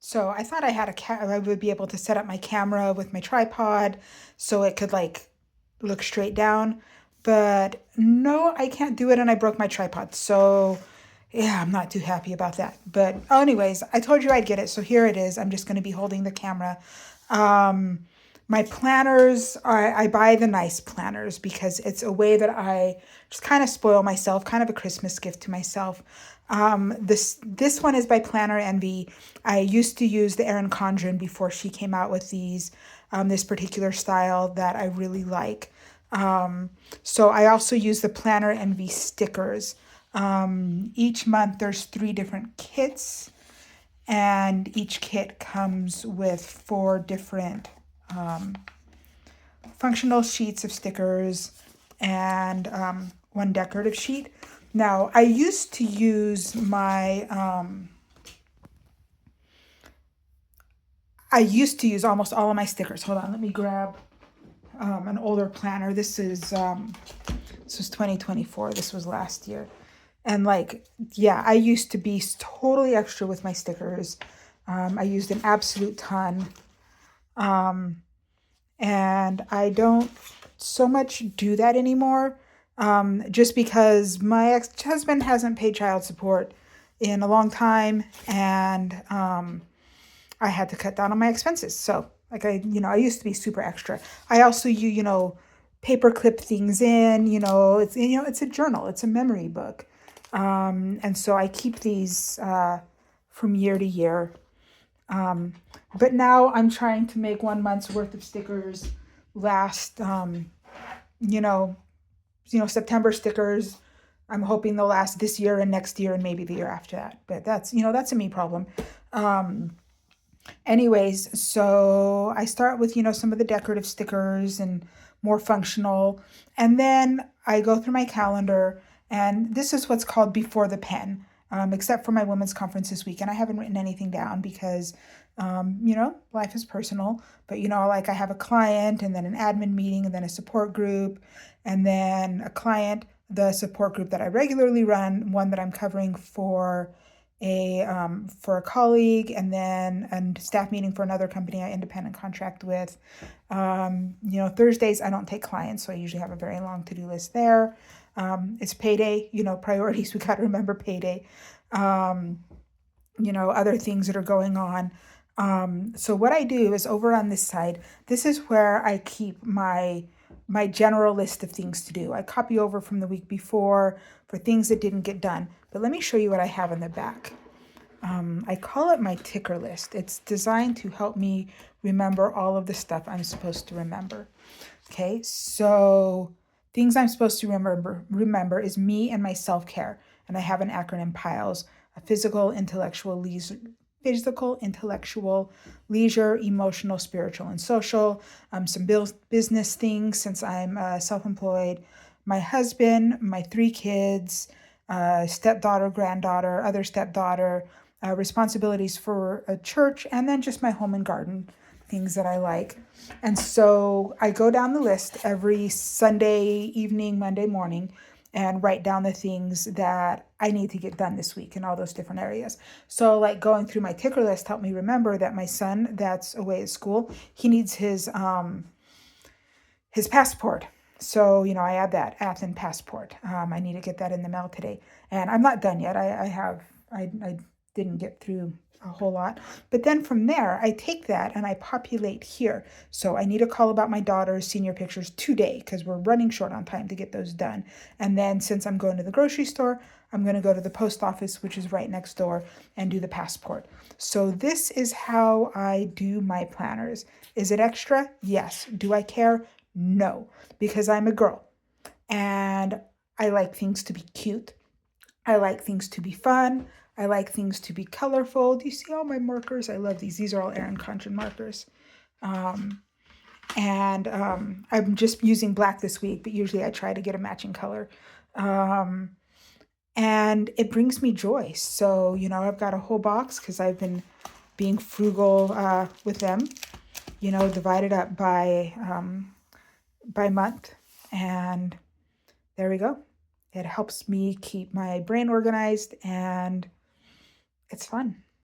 So I thought I would be able to set up my camera with my tripod so it could like look straight down. But no, I can't do it and I broke my tripod. So yeah, I'm not too happy about that. But anyways, I told you I'd get it. So here it is. I'm just going to be holding the camera. Um, my planners, I buy the nice planners because it's a way that I just kind of spoil myself, kind of a Christmas gift to myself. This one is by Planner Envy. I used to use the Erin Condren before she came out with this particular style that I really like. So I also use the Planner Envy stickers. Each month there's 3 different kits, and each kit comes with 4 different functional sheets of stickers and 1 decorative sheet. Now, I used to use almost all of my stickers. Hold on, let me grab an older planner. This was 2024. This was last year. And like, yeah, I used to be totally extra with my stickers. I used an absolute ton. And I don't so much do that anymore, just because my ex-husband hasn't paid child support in a long time, and I had to cut down on my expenses. So like I used to be super extra. I also paper clip things in. It's a journal. It's a memory book, and so I keep these from year to year. But now I'm trying to make 1 month's worth of stickers last, you know, September stickers. I'm hoping they'll last this year and next year and maybe the year after that. But that's a me problem. Anyways, so I start with, some of the decorative stickers and more functional. And then I go through my calendar, and this is what's called before the pen, except for my women's conference this week. And I haven't written anything down because, life is personal. But, like I have a client and then an admin meeting and then a support group and then a client, the support group that I regularly run, one that I'm covering for a colleague, and then a staff meeting for another company I independent contract with. Thursdays I don't take clients, so I usually have a very long to-do list there. It's payday, priorities. We got to remember payday. Other things that are going on. So what I do is over on this side, this is where I keep my general list of things to do. I copy over from the week before for things that didn't get done. But let me show you what I have in the back. I call it my ticker list. It's designed to help me remember all of the stuff I'm supposed to remember. Okay, so things I'm supposed to remember is me and my self-care. And I have an acronym PILES: physical, intellectual, leisure, emotional, spiritual, and social. Some business things since I'm self-employed. My husband, my 3 kids, stepdaughter, granddaughter, other stepdaughter, responsibilities for a church, and then just my home and garden things that I like. And so I go down the list every Sunday evening, Monday morning, and write down the things that I need to get done this week in all those different areas. So like going through my ticker list helped me remember that my son that's away at school, he needs his passport. So, I add that Athens passport. I need to get that in the mail today. And I'm not done yet. I didn't get through a whole lot. But then from there, I take that and I populate here. So I need to call about my daughter's senior pictures today because we're running short on time to get those done. And then since I'm going to the grocery store, I'm going to go to the post office, which is right next door, and do the passport. So this is how I do my planners. Is it extra? Yes. Do I care? No, because I'm a girl and I like things to be cute. I like things to be fun. I like things to be colorful. Do you see all my markers? I love these. These are all Erin Condren markers. And I'm just using black this week, but usually I try to get a matching color. And it brings me joy. So, I've got a whole box because I've been being frugal with them, divided up by month. And there we go. It helps me keep my brain organized and it's fun.